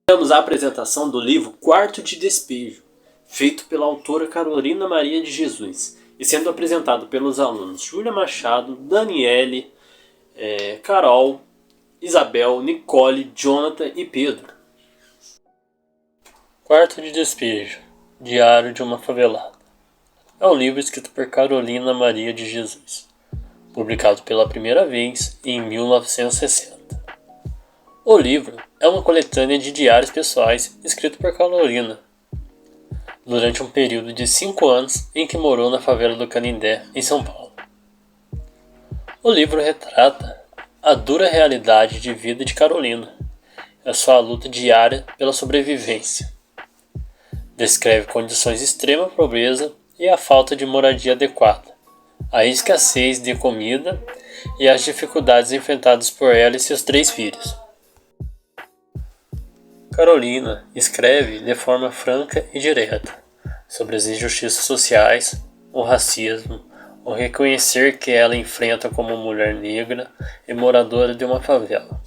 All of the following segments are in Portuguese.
Temos a apresentação do livro Quarto de Despejo, feito pela autora Carolina Maria de Jesus, e sendo apresentado pelos alunos Júlia Machado, Daniele, Carol, Isabel, Nicole, Jonathan e Pedro. Quarto de Despejo, Diário de uma Favelada. É um livro escrito por Carolina Maria de Jesus, publicado pela primeira vez em 1960. O livro é uma coletânea de diários pessoais escrito por Carolina durante um período de 5 anos em que morou na favela do Canindé, em São Paulo. O livro retrata a dura realidade de vida de Carolina e a sua luta diária pela sobrevivência. Descreve condições de extrema pobreza e a falta de moradia adequada, a escassez de comida e as dificuldades enfrentadas por ela e seus 3 filhos. Carolina escreve de forma franca e direta sobre as injustiças sociais, o racismo, o reconhecer que ela enfrenta como mulher negra e moradora de uma favela.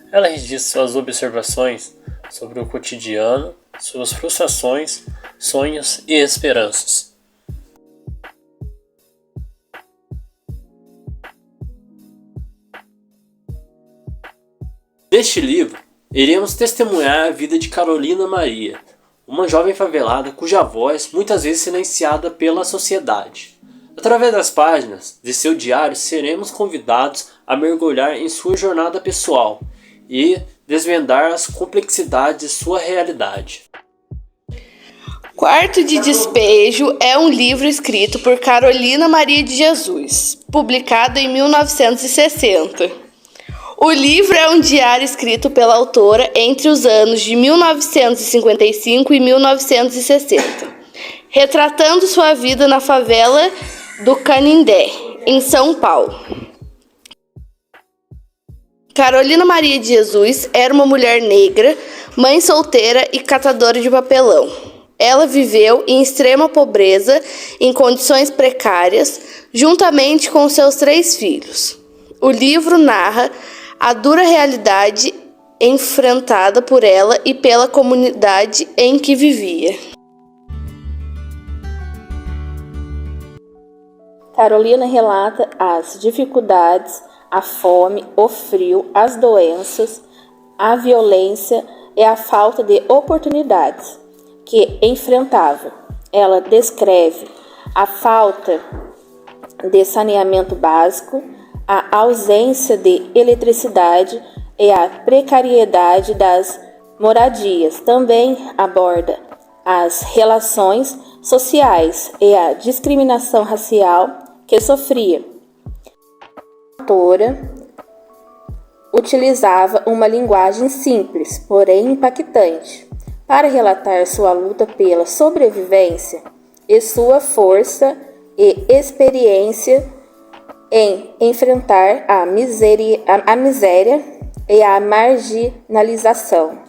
Ela registra suas observações sobre o cotidiano, suas frustrações, sonhos e esperanças. Neste livro, iremos testemunhar a vida de Carolina Maria, uma jovem favelada cuja voz muitas vezes silenciada pela sociedade. Através das páginas de seu diário, seremos convidados a mergulhar em sua jornada pessoal e desvendar as complexidades de sua realidade. Quarto de Despejo é um livro escrito por Carolina Maria de Jesus, publicado em 1960. O livro é um diário escrito pela autora entre os anos de 1955 e 1960, retratando sua vida na favela do Canindé, em São Paulo. Carolina Maria de Jesus era uma mulher negra, mãe solteira e catadora de papelão. Ela viveu em extrema pobreza, em condições precárias, juntamente com seus 3 filhos. O livro narra a dura realidade enfrentada por ela e pela comunidade em que vivia. Carolina relata as dificuldades, a fome, o frio, as doenças, a violência e a falta de oportunidades que enfrentava. Ela descreve a falta de saneamento básico, a ausência de eletricidade e a precariedade das moradias. Também aborda as relações sociais e a discriminação racial que sofria. A autora utilizava uma linguagem simples, porém impactante, para relatar sua luta pela sobrevivência e sua força e experiência em enfrentar a miséria e a marginalização.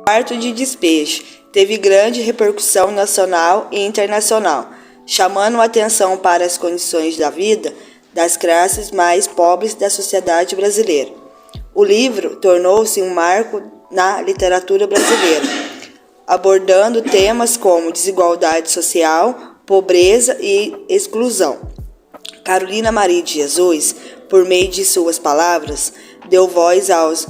Quarto de Despejo teve grande repercussão nacional e internacional, chamando a atenção para as condições da vida das classes mais pobres da sociedade brasileira. O livro tornou-se um marco na literatura brasileira, abordando temas como desigualdade social, pobreza e exclusão. Carolina Maria de Jesus, por meio de suas palavras, deu voz aos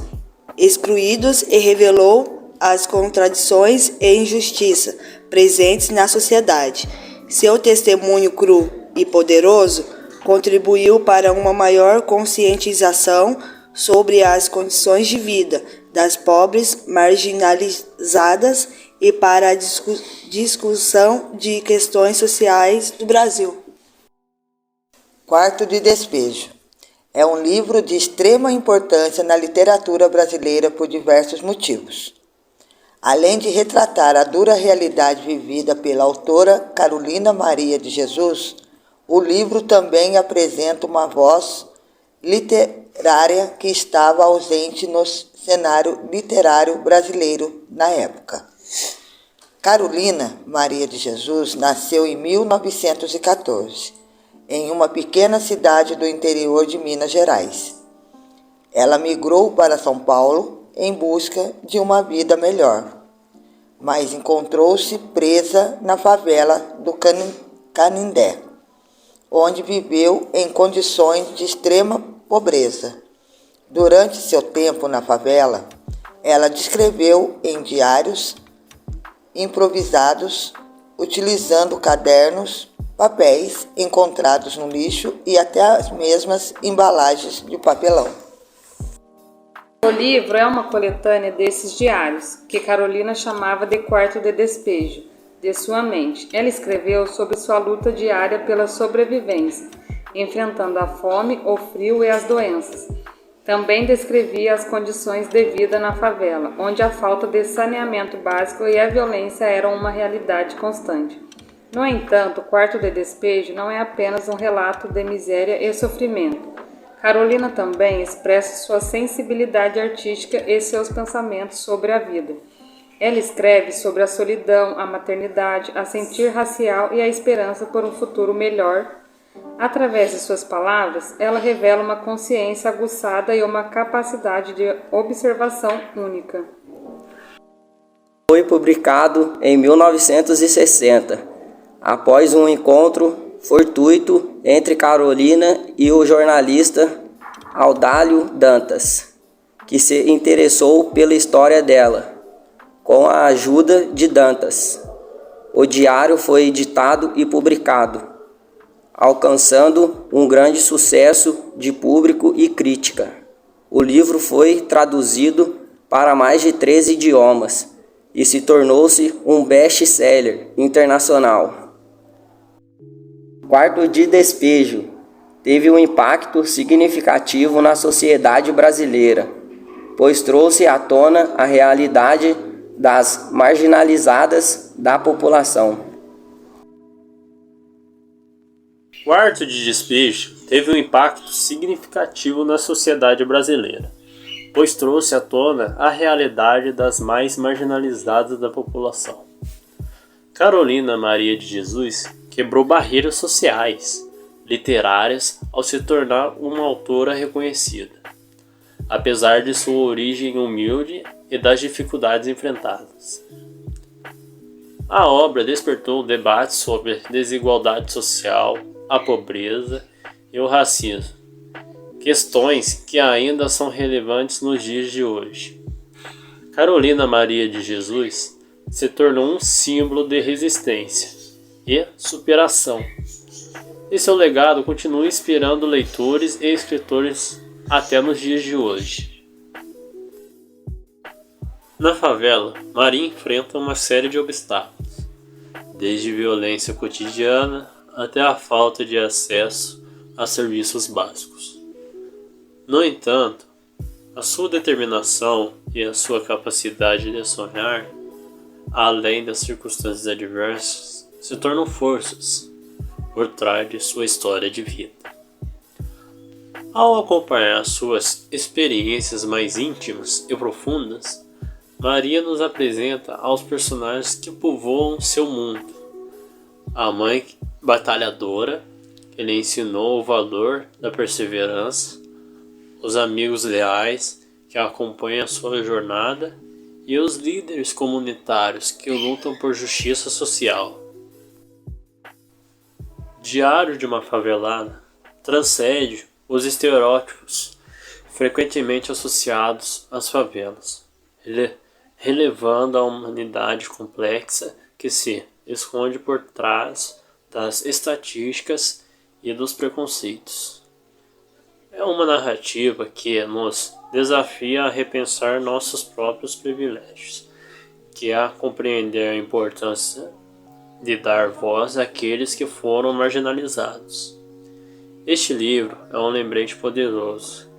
excluídos e revelou as contradições e injustiça presentes na sociedade. Seu testemunho cru e poderoso contribuiu para uma maior conscientização sobre as condições de vida das pobres marginalizadas e para a discussão de questões sociais do Brasil. Quarto de Despejo é um livro de extrema importância na literatura brasileira por diversos motivos. Além de retratar a dura realidade vivida pela autora Carolina Maria de Jesus, o livro também apresenta uma voz literária que estava ausente no cenário literário brasileiro na época. Carolina Maria de Jesus nasceu em 1914, em uma pequena cidade do interior de Minas Gerais. Ela migrou para São Paulo em busca de uma vida melhor, mas encontrou-se presa na favela do Canindé, onde viveu em condições de extrema pobreza. Durante seu tempo na favela, ela descreveu em diários improvisados, utilizando cadernos, papéis encontrados no lixo e até as mesmas embalagens de papelão. O livro é uma coletânea desses diários, que Carolina chamava de quarto de despejo, de sua mente. Ela escreveu sobre sua luta diária pela sobrevivência, enfrentando a fome, o frio e as doenças. Também descrevia as condições de vida na favela, onde a falta de saneamento básico e a violência eram uma realidade constante. No entanto, o quarto de despejo não é apenas um relato de miséria e sofrimento. Carolina também expressa sua sensibilidade artística e seus pensamentos sobre a vida. Ela escreve sobre a solidão, a maternidade, a sentir racial e a esperança por um futuro melhor. Através de suas palavras, ela revela uma consciência aguçada e uma capacidade de observação única. Foi publicado em 1960, após um encontro fortuito entre Carolina e o jornalista Audálio Dantas, que se interessou pela história dela. Com a ajuda de Dantas, o diário foi editado e publicado, alcançando um grande sucesso de público e crítica. O livro foi traduzido para mais de 13 idiomas e se tornou-se um best-seller internacional. Quarto de Despejo teve um impacto significativo na sociedade brasileira, pois trouxe à tona a realidade das marginalizadas da população. Quarto de Despejo teve um impacto significativo na sociedade brasileira, pois trouxe à tona a realidade das mais marginalizadas da população. Carolina Maria de Jesus quebrou barreiras sociais, literárias, ao se tornar uma autora reconhecida, apesar de sua origem humilde e das dificuldades enfrentadas. A obra despertou um debate sobre desigualdade social, a pobreza e o racismo, questões que ainda são relevantes nos dias de hoje. Carolina Maria de Jesus se tornou um símbolo de resistência e superação, e seu legado continua inspirando leitores e escritores até nos dias de hoje. Na favela, Maria enfrenta uma série de obstáculos, desde violência cotidiana até a falta de acesso a serviços básicos. No entanto, a sua determinação e a sua capacidade de sonhar, além das circunstâncias adversas, se tornam forças por trás de sua história de vida. Ao acompanhar suas experiências mais íntimas e profundas, Maria nos apresenta aos personagens que povoam seu mundo. A mãe batalhadora, que lhe ensinou o valor da perseverança, os amigos leais, que acompanham a sua jornada, e os líderes comunitários que lutam por justiça social. Diário de uma Favelada transcende os estereótipos frequentemente associados às favelas, relevando a humanidade complexa que se esconde por trás das estatísticas e dos preconceitos. É uma narrativa que nos desafia a repensar nossos próprios privilégios, que a compreender a importância de dar voz àqueles que foram marginalizados. Este livro é um lembrete poderoso,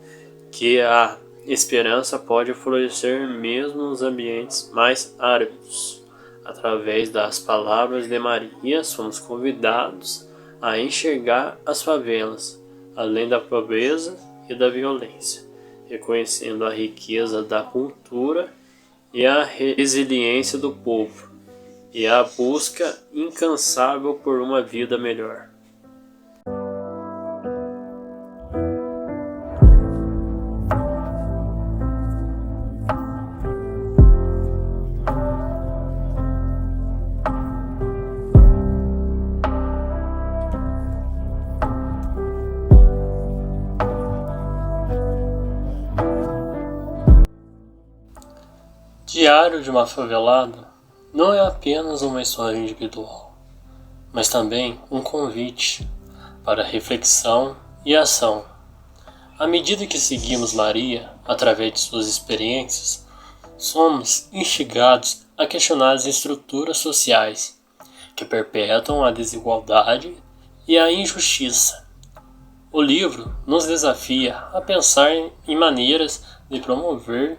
que a esperança pode florescer mesmo nos ambientes mais áridos. Através das palavras de Maria, somos convidados a enxergar as favelas, além da pobreza e da violência, reconhecendo a riqueza da cultura e a resiliência do povo, e a busca incansável por uma vida melhor. Diário de uma Favelada não é apenas uma história individual, mas também um convite para reflexão e ação. À medida que seguimos Maria através de suas experiências, somos instigados a questionar as estruturas sociais que perpetuam a desigualdade e a injustiça. O livro nos desafia a pensar em maneiras de promover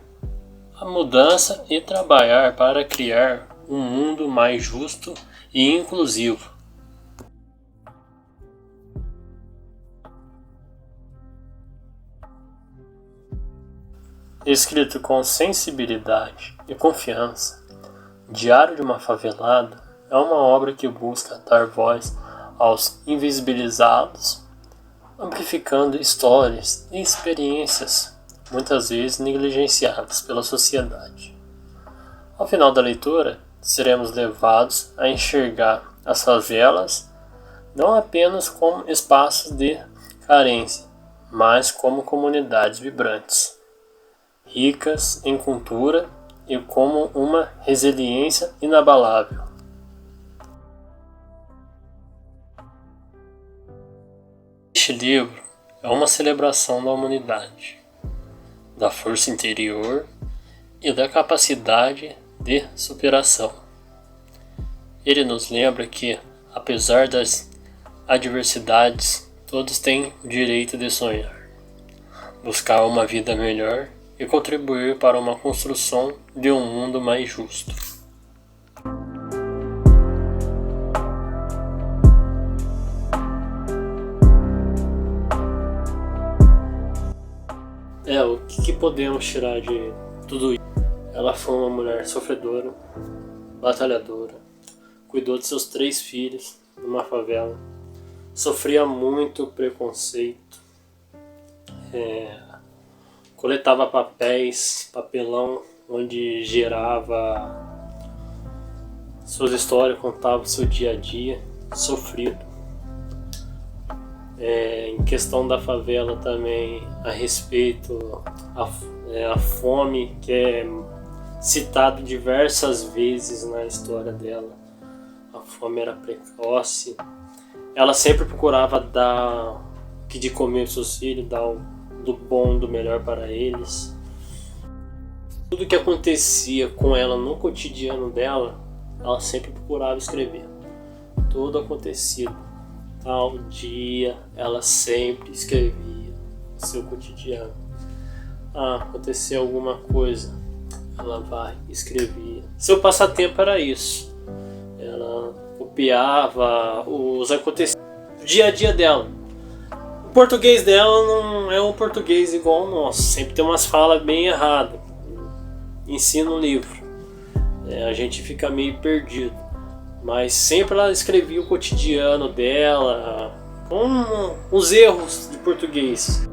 a mudança e trabalhar para criar um mundo mais justo e inclusivo. Escrito com sensibilidade e confiança, Diário de uma Favelada é uma obra que busca dar voz aos invisibilizados, amplificando histórias e experiências muitas vezes negligenciadas pela sociedade. Ao final da leitura, seremos levados a enxergar as favelas não apenas como espaços de carência, mas como comunidades vibrantes, ricas em cultura e como uma resiliência inabalável. Este livro é uma celebração da humanidade, da força interior e da capacidade de superação. Ele nos lembra que, apesar das adversidades, todos têm o direito de sonhar, buscar uma vida melhor e contribuir para uma construção de um mundo mais justo. O que podemos tirar de tudo isso? Ela foi uma mulher sofredora, batalhadora, cuidou de seus 3 filhos numa favela, sofria muito preconceito, coletava papelão, onde gerava suas histórias, contava o seu dia a dia, sofrido. Em questão da favela também, a respeito a fome, que é citado diversas vezes na história dela. A fome era precoce. Ela sempre procurava dar o que de comer aos seus filhos, dar do bom, do melhor para eles. Tudo que acontecia com ela no cotidiano dela, ela sempre procurava escrever. Tudo acontecido. Tal dia, ela sempre escrevia o seu cotidiano. Aconteceu alguma coisa, ela vai e escrevia. Seu passatempo era isso. Ela copiava os acontecimentos do dia a dia dela. O português dela não é um português igual ao nosso. Sempre tem umas falas bem erradas. Ensina um livro. A gente fica meio perdido. Mas sempre ela escrevia o cotidiano dela, com os erros de português.